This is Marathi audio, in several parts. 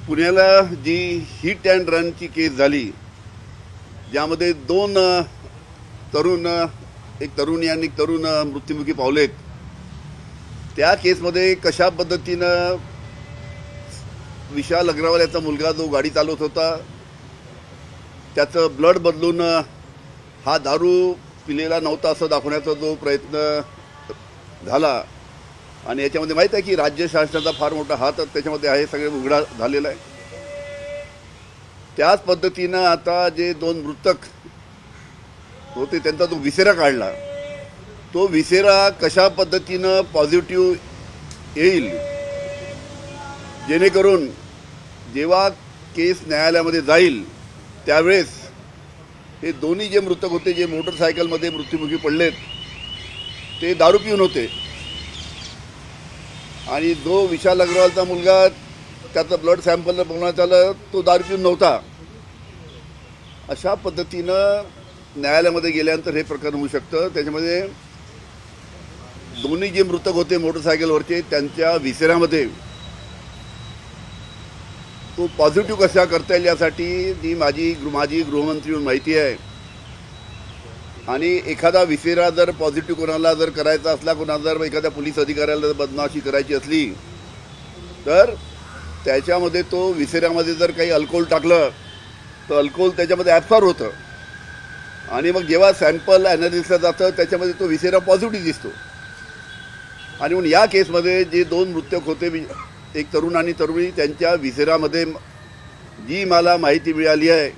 पुण्याला जी हिट अँड रनची केस झाली, ज्यामध्ये दोन तरुण, एक तरुणी आणि एक तरुण मृत्युमुखी पावलेत, त्या केसमध्ये कशा पद्धतीनं विशाल अग्रवाल याचा मुलगा जो गाडी चालवत होता त्याचं ब्लड बदलून हा दारू पिलेला नव्हता असं दाखवण्याचा जो प्रयत्न झाला, आणि याच्यामध्ये माहीत आहे की राज्य शासनाचा फार मोठा हात त्याच्यामध्ये आहे, सगळे उघडा झालेला आहे. त्याच पद्धतीनं आता जे दोन मृतक होते त्यांचा जो विसेरा काढला, तो विसेरा कशा पद्धतीनं पॉझिटिव्ह येईल, जेणेकरून जेव्हा केस न्यायालयामध्ये जाईल त्यावेळेस हे दोन्ही जे मृतक होते, जे मोटरसायकलमध्ये मृत्युमुखी पडलेत, ते दारू पिऊन होते, आणि जो विशाल अग्रवालचा मुलगा त्याचं ब्लड सॅम्पल बनवण्यात आलं, तो दारू पिऊन नव्हता. अशा पद्धतीनं न्यायालयामध्ये गेल्यानंतर हे प्रकरण होऊ शकतं. त्याच्यामध्ये दोन्ही जे मृतक होते मोटरसायकलवरचे, त्यांच्या विसेऱ्यामध्ये तो पॉझिटिव्ह कशा करता येईल यासाठी जी माझी गृहमंत्री म्हणून माहिती आहे. आणि एखादा विसेरा जर पॉझिटिव्ह कोणाला जर करायचा असला, कोणाला जर एखाद्या पोलीस अधिकाऱ्याला बदमाशी करायची असली, तर त्याच्यामध्ये तो विसेऱ्यामध्ये जर काही अल्कोहोल टाकलं तर अल्कोहोल त्याच्यामध्ये ॲब्सॉर्ब होतं, आणि मग जेव्हा सॅम्पल ॲनालिसिसला जातं त्याच्यामध्ये तो विसेरा पॉझिटिव्ह दिसतो. आणि म्हणून या केसमध्ये जे दोन मृतक होते, एक तरुण आणि तरुणी, त्यांच्या विसेरामध्ये जी मला माहिती मिळाली आहे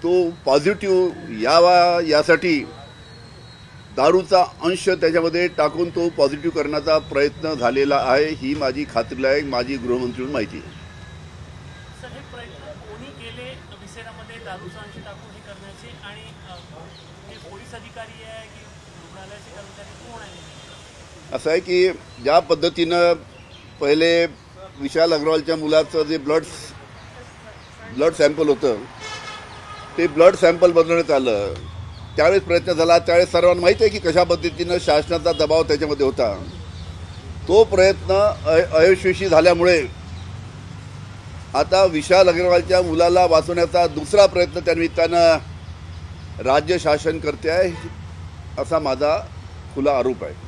तो पॉझिटिव्ह यावा यासाठी दारूचा अंश त्याच्यामध्ये टाकून तो पॉझिटिव्ह करण्याचा प्रयत्न झालेला आहे, ही माझी खात्रीलायक माझी गृहमंत्री म्हणून माहिती आहे. सर, हे प्रयत्न कोणी केले विसेरामध्ये दारूचा अंश टाकून हे करण्याचे, आणि हे पोलीस अधिकारी आहे की रुग्णालयाचे कर्मचारी, कोण आहे? असं आहे की ज्या पद्धतीनं पहिले विशाल अग्रवालच्या मुलाचं जे ब्लड सॅम्पल होतं, ते ब्लड सॅम्पल बदलण्यात आलं, त्यावेळेस प्रयत्न झाला, त्यावेळेस सर्वांना माहीत आहे की कशा पद्धतीनं शासनाचा दबाव त्याच्यामध्ये होता. तो प्रयत्न अयशस्वी झाल्यामुळे आता विशाल अग्रवालच्या मुलाला वाचवण्याचा दुसरा प्रयत्न त्यानिमित्तानं राज्य शासन करते आहे, असा माझा खुला आरोप आहे.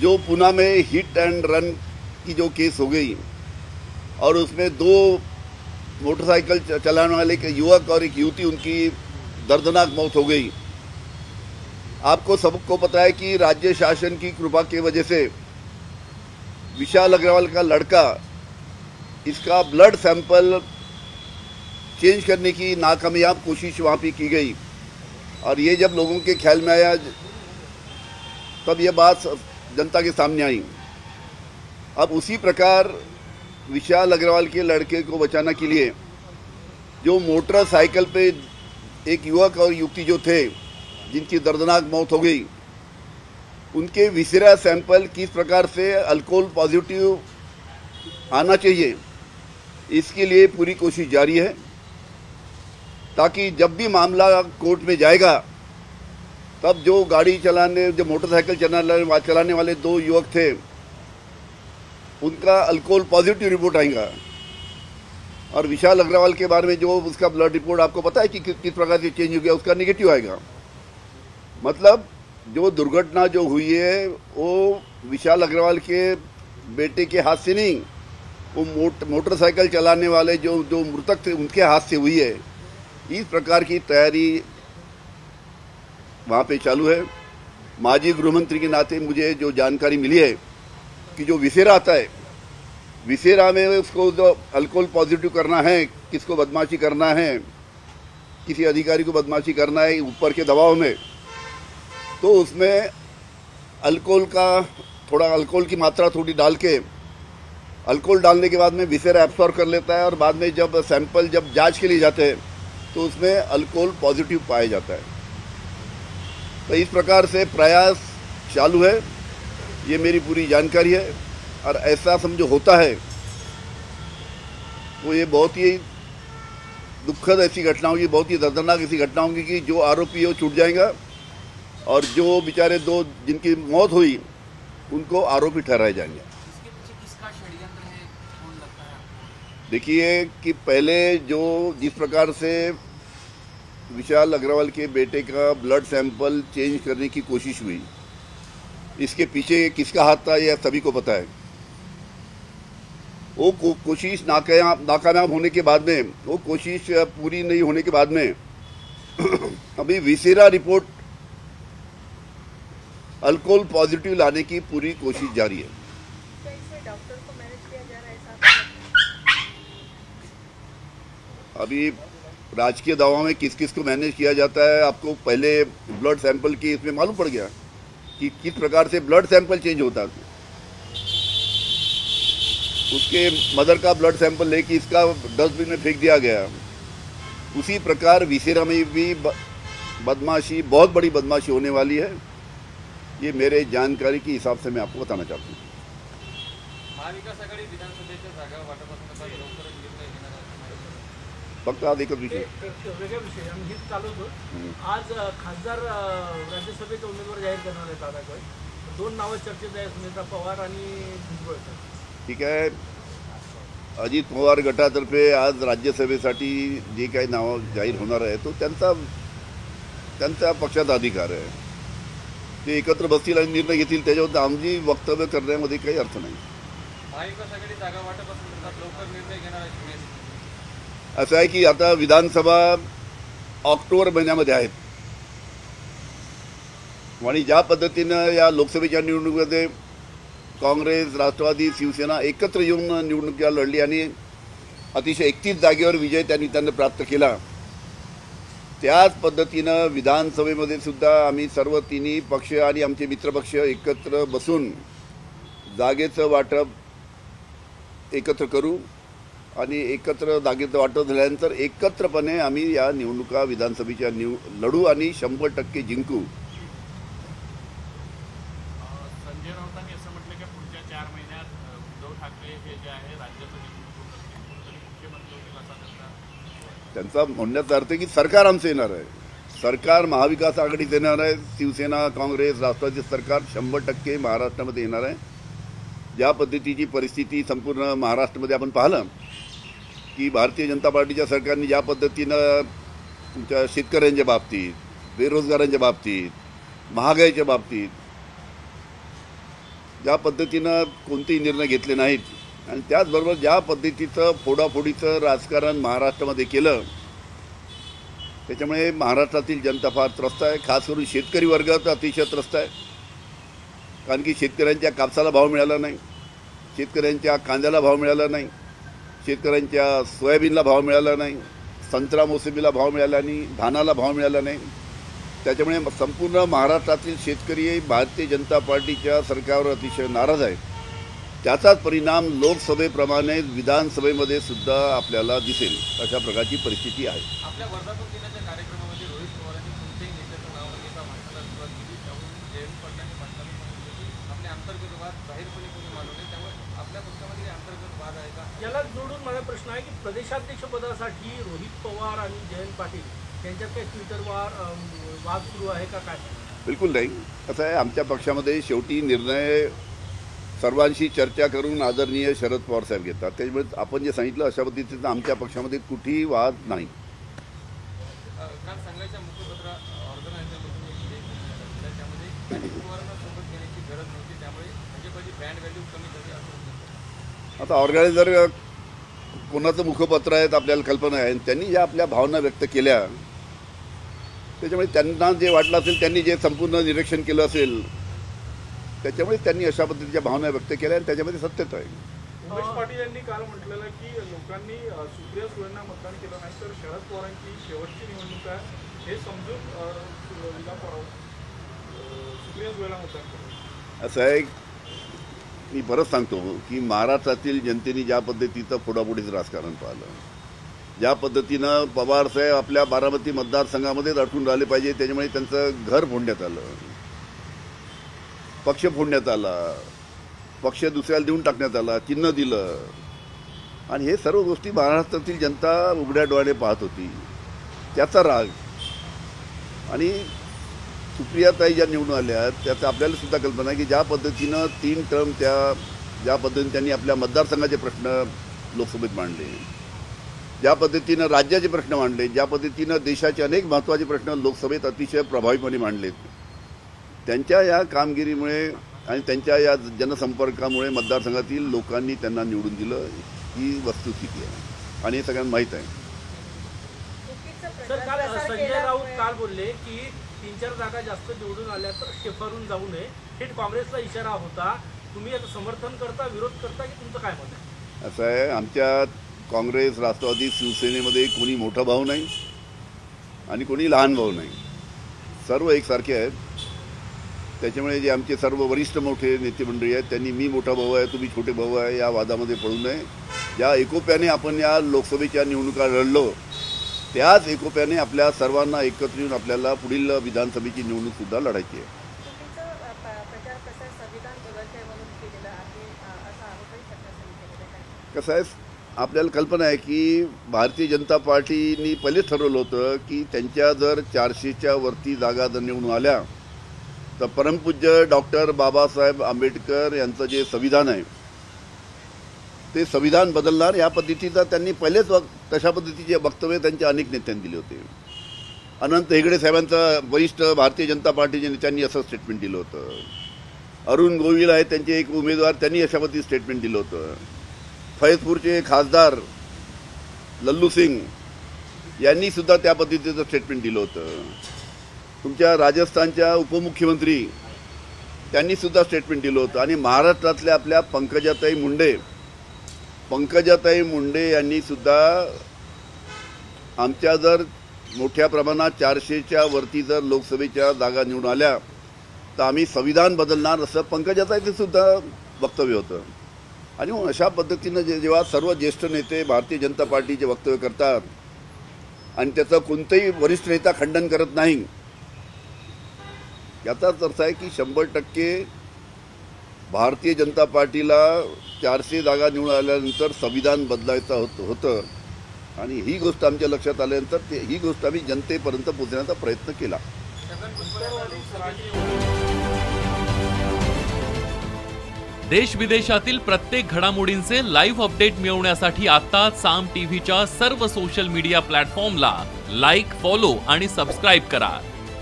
जो पुणे में हिट एंड रन की जो केस हो गई और उसमें दो मोटरसाइकिल चलाने वाले एक युवक और एक युवती, उनकी दर्दनाक मौत हो गई. आपको सबको पता है कि राज्य शासन की कृपा की वजह से विशाल अग्रवाल का लड़का, इसका ब्लड सैंपल चेंज करने की नाकामयाब कोशिश वहाँ पे की गई, और ये जब लोगों के ख्याल में आया तब ये बात जनता के सामने आई. अब उसी प्रकार विशाल अग्रवाल के लड़के को बचाने के लिए जो मोटरसाइकिल पे एक युवक और युवती जो थे, जिनकी दर्दनाक मौत हो गई, उनके विसेरा सैंपल किस प्रकार से अल्कोहल पॉजिटिव आना चाहिए, इसके लिए पूरी कोशिश जारी है, ताकि जब भी मामला कोर्ट में जाएगा तब जो गाड़ी चलाने, जो मोटरसाइकिल चलाने वाले दो युवक थे, उनका अल्कोहल पॉजिटिव रिपोर्ट आएगा. और विशाल अग्रवाल के बारे में जो उसका ब्लड रिपोर्ट आपको पता है कि किस प्रकार से चेंज हो गया, उसका नेगेटिव आएगा. मतलब जो दुर्घटना जो हुई है वो विशाल अग्रवाल के बेटे के हाथ से नहीं, वो मोटरसाइकिल चलाने वाले जो मृतक थे उनके हाथ से हुई है. इस प्रकार की तैयारी वहाँ पे चालू है. माजी गृहमंत्री के नाते मुझे जो जानकारी मिली है कि जो विसेरा आता है, विसेरा में उसको जो अल्कोहल पॉजिटिव करना है, किसको बदमाशी करना है, किसी अधिकारी को बदमाशी करना है ऊपर के दबाव में, तो उसमें अल्कोहल की मात्रा थोड़ी डाल के, अल्कोहल डालने के बाद में विसेरा एब्सॉर्ब कर लेता है, और बाद में जब सैंपल जब जांच के लिए जाते हैं तो उसमें अल्कोहल पॉजिटिव पाया जाता है. तो इस प्रकार से प्रयास चालू है, ये मेरी पूरी जानकारी है. और ऐसा समझो होता है तो ये बहुत ही दुखद ऐसी घटना होगी, बहुत ही दर्दनाक ऐसी घटना होगी कि जो आरोपी है वो छूट जाएगा और जो बेचारे दो जिनकी मौत हुई उनको आरोपी ठहराए जाएंगे। इसके पीछे किसका षड्यंत्र है, कौन लगता है आपको? देखिए कि पहले जो जिस प्रकार से विशाल अग्रवाल के बेटे का ब्लड सैंपल चेंज करने की कोशिश हुई, इसके पीछे किसका हाथ था यह सभी को पता है। वो कोशिश नाकामयाब होने के बाद में, वो कोशिश पूरी नहीं होने के बाद में अभी विसेरा रिपोर्ट अल्कोहल पॉजिटिव लाने की पूरी कोशिश जारी है। क्या इसमें डॉक्टर को मैनेज किया जा रहा है ऐसा आपको लगता है? अभी राजकीय दवा में किस किस को मैनेज किया जाता है, आपको पहले ब्लड सैंपल की इसमें मालूम पड़ गया कि किस प्रकार से ब्लड सैंपल चेंज होता है। उसके मदर का ब्लड सैंपल लेके इसका डस्टबिन में फेंक दिया गया। उसी प्रकार विसेरा में भी बदमाशी, बहुत बड़ी बदमाशी होने वाली है। ये मेरे जानकारी के हिसाब से मैं आपको बताना चाहता हूँ। महाविकास आघाडी विधानसभेच्या जागा वाटपासून लवकरच निर्णय घेणार आहे। फक्त आज एकच विषय, एक वेगळा विषय आम्ही हेच चालवतो। आज खासदार राज्यसभेचे उमेदवार जाहीर करणार आहेत दादाकडे। दोन नावं चर्चेत आहेत, सुनेत्रा पवार आणि भुजबळ। ठीक आहे, अजित पवार गटातर्फे आज राज्यसभेसाठी जे काही नाव जाहीर होणार आहे तो त्यांचा पक्षाचा अधिकार आहे। ते एकत्र बसतील आणि निर्णय घेतील, त्याच्यावर आमची वक्तव्य करण्यामध्ये काही अर्थ नाही। महाविकास आघाडी जागा वाटपासून लवकर निर्णय घेणार आहे। असं आहे की आता विधानसभा ऑक्टोबर महिन्यामध्ये आहेत आणि ज्या पद्धतीनं या लोकसभेच्या निवडणुकीमध्ये काँग्रेस, राष्ट्रवादी, शिवसेना एकत्र येऊन निवडणुकीला लढली आणि अतिशय 31 जागेवर विजय त्यांनी प्राप्त केला, त्याच पद्धतीनं विधानसभेमध्ये सुद्धा आम्ही सर्व तिन्ही पक्ष आणि आमचे मित्रपक्ष एकत्र बसून जागेचं वाटप एकत्र करू आणि एकत्र जागेचं वाटप झाल्यानंतर एकत्रपणे आम्ही या निवडणुका विधानसभेच्या लढू आणि 100% जिंकू। संजय राऊतांनी असं म्हटलं की पुढच्या 4 महिन्यात उद्धव ठाकरे हे जे आहे राज्याचं नेतृत्व करतील, मुख्यमंत्री होतील असा त्यांचा म्हणण्याचा अर्थ की सरकार आमचं येणार आहे, सरकार महाविकास आघाडीत येणार आहे, शिवसेना, काँग्रेस, राष्ट्रवादी सरकार 100% महाराष्ट्रामध्ये येणार आहे। ज्या पद्धतीची परिस्थिती संपूर्ण महाराष्ट्रामध्ये आपण पाहिलं की भारतीय जनता पार्टीच्या सरकारने ज्या पद्धतीनं तुमच्या शेतकऱ्यांच्या बाबतीत, बेरोजगारांच्या बाबतीत, महागाईच्या बाबतीत ज्या पद्धतीनं कोणतेही निर्णय घेतले नाहीत आणि त्याचबरोबर ज्या पद्धतीचं फोडाफोडीचं राजकारण महाराष्ट्रामध्ये केलं, त्याच्यामुळे महाराष्ट्रातील जनता फार त्रस्त आहे, खास करून शेतकरी वर्ग तर अतिशय त्रस्त आहे। कारण की शेतकऱ्यांच्या कापसाला भाव मिळाला नाही, शेतकऱ्यांच्या कांद्याला भाव मिळाला नाही, शेतकऱ्यांच्या सोयाबीनला भाव मिळाला नाही, संत्रा मोसंबीला भाव मिळाला नाही, धानाला भाव मिळाला नाही। त्याच्यामुळे संपूर्ण महाराष्ट्रातील शेतकरी भारतीय जनता पार्टीच्या सरकारवर अतिशय नाराज आहेत। त्याचाच परिणाम लोकसभेप्रमाणे विधानसभेमध्ये सुद्धा आपल्याला दिसेल, अशा प्रकारची परिस्थिती आहे। आपल्या वर्धापन दिनाच्या कार्यक्रमामध्ये रोहित पवारांनी कोणत्याही नेत्याचं नाव न घेता भाषणाला सुरुवात केली, त्यामुळे जयंत पाटलांनी भाषणाला सांगितलं की आपले अंतर्गत वाद जाहीरपणे कोणी मानू नये, त्यामुळे आपल्या पक्षामध्ये अंतर्गत वाद आहे का? याला जोडून माझा प्रश्न आहे की प्रदेशाध्यक्ष पदासाठी रोहित पवार आणि जयंत पाटील यांच्यात काही ट्विटरवर वाद सुरू आहे का काय? बिलकुल नाही। असं आहे, आमच्या पक्षामध्ये शेवटी निर्णय सर्वांशी चर्चा करून आदरणीय शरद पवार साहेब घेतात। त्यामुळे आपण जे सांगितलं अशा पद्धतीचं आमच्या पक्षामध्ये कुठेही वाद नाही। काल सांगायच्या मुखपत्र ऑर्गनायझरमधून एक लेख दिला, त्यामध्ये अजित पवारांना सोबत घेण्याची गरज नव्हती, त्यामुळे भाजपची ब्रँड व्हॅल्यू कमी झाली असं। आता ऑर्गनायझर कोणाचं मुखपत्र आहेत आपल्याला कल्पना आहे, त्यांनी ज्या आपल्या भावना व्यक्त केल्या, त्याच्यामुळे त्यांना जे वाटलं असेल, त्यांनी जे संपूर्ण निरीक्षण केलं असेल, त्याच्यामुळे त्यांनी अशा पद्धतीच्या भावना व्यक्त केल्या आणि त्याच्यामध्ये सत्यता आहे। उमेश पाटील यांनी काल म्हटलेलं की लोकांनी सुप्रिया सुळेंना मतदान केलं नाही तर शरद पवारांची शेवटची निवडणूक आहे हे समजून सुप्रिया सुळेंना मतदान केलं। असं आहे, मी परत सांगतो की महाराष्ट्रातील जनतेने ज्या पद्धतीचं फोडाफोडीचं राजकारण पाहिलं, ज्या पद्धतीनं पवारसाहेब आपल्या बारामती मतदारसंघामध्येच अडकून राहिले पाहिजे, त्याच्यामुळे त्यांचं घर फोडण्यात आलं, पक्ष फोडण्यात आला, पक्ष दुसऱ्याला देऊन टाकण्यात आला, चिन्ह दिलं, आणि हे सर्व गोष्टी महाराष्ट्रातील जनता उघड्या डोळ्याने पाहत होती. त्याचा राग. आणि सुप्रियाताई ज्या निवडून आल्या त्याचा आपल्याला सुद्धा कल्पना आहे की ज्या पद्धतीनं 3 टर्म ज्या पद्धतीने त्यांनी आपल्या मतदारसंघाचे प्रश्न लोकसभेत मांडले, ज्या पद्धतीनं राज्याचे प्रश्न मांडले, ज्या पद्धतीनं देशाचे अनेक महत्त्वाचे प्रश्न लोकसभेत अतिशय प्रभावीपणे मांडलेत, त्यांच्या या कामगिरीमुळे आणि त्यांच्या या जनसंपर्कामुळे मतदारसंघातील लोकांनी त्यांना निवडून दिलं. ही वस्तुस्थिती आहे आणि हे सगळ्यांना माहीत आहे. सर, काल संजय राऊत काल बोलले की 3-4 जागा जास्त निवडून आल्या तर शेफारून जाऊ नये. थेट काँग्रेसचा इशारा होता. तुम्ही याचं समर्थन करता, विरोध करता की तुमचं काय मत आहे? असं आहे, आमच्या काँग्रेस, राष्ट्रवादी, शिवसेनेमध्ये कोणी मोठा भाऊ नाही आणि कोणी लहान भाऊ नाही. सर्व एकसारखे आहेत. त्याच्यामुळे जे आमचे सर्व वरिष्ठ मोठे नेते मंडळी आहेत त्यांनी मी मोठा भाऊ आहे, तुम्ही छोटे भाऊ आहे या वादामध्ये पडू नये. ज्या एकोप्याने आपण या लोकसभेच्या निवडणुका लढलो त्याच एकोप्याने आपल्या सर्वांना एकत्र येऊन आपल्याला पुढील विधानसभेची निवडणूकसुद्धा लढायची आहे. प्रचार प्रसार संविधान बदलते म्हणून केलेला आहे असा आरोपही सत्तास्थानी केलेला आहे. कसं आहे, आपल्याला कल्पना आहे की भारतीय जनता पार्टीनी पहिलेच ठरवलं होतं की त्यांच्या जर 400च्या वरती जागा जर निवडून आल्या तर परमपूज्य डॉक्टर बाबासाहेब आंबेडकर यांचं जे संविधान आहे ते संविधान बदलणार या पद्धतीचा त्यांनी पहिलेच तशा पद्धतीचे वक्तव्य त्यांच्या अनेक नेत्यांनी दिले होते. अनंत हेगडे साहेबांचं वरिष्ठ भारतीय जनता पार्टीच्या नेत्यांनी असं स्टेटमेंट दिलं होतं. अरुण गोविल आहेत त्यांचे एक उमेदवार, त्यांनी अशा पद्धतीचं स्टेटमेंट दिलं होतं. फैजपूरचे खासदार लल्लू सिंग यांनी सुद्धा त्या पद्धतीचं स्टेटमेंट दिलं होतं. तुमच्या राजस्थानच्या उपमुख्यमंत्री त्यांनी सुद्धा स्टेटमेंट दिलं होतं. आणि महाराष्ट्रातल्या आपल्या पंकजाताई मुंडे यांनी सुद्धा आमच्या जर मोठ्या प्रमाणात 400च्या वरती जर लोकसभेच्या जागा निवडून आल्या तर आम्ही संविधान बदलणार असं पंकजाताईचं सुद्धा वक्तव्य होतं. आणि मग अशा पद्धतीनं जेव्हा सर्व ज्येष्ठ नेते भारतीय जनता पार्टीचे वक्तव्य करतात आणि त्याचं कोणतंही वरिष्ठ नेता खंडन करत नाही, याचाच अर्थ आहे की 100% भारतीय जनता पार्टीला 400 जागा निवडून आल्यानंतर संविधान बदलायचं होतं. आणि ही गोष्ट आमच्या लक्षात आल्यानंतर ही गोष्ट आम्ही जनतेपर्यंत पोहोचण्याचा प्रयत्न केला. देश विदेशातील प्रत्येक घडामोडींचे लाईव्ह अपडेट मिळवण्यासाठी आता साम टीव्हीच्या सर्व सोशल मीडिया प्लॅटफॉर्मला लाईक, फॉलो आणि सबस्क्राईब करा.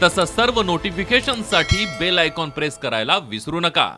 तसंच सर्व नोटिफिकेशनसाठी बेल आयकॉन प्रेस करायला विसरू नका.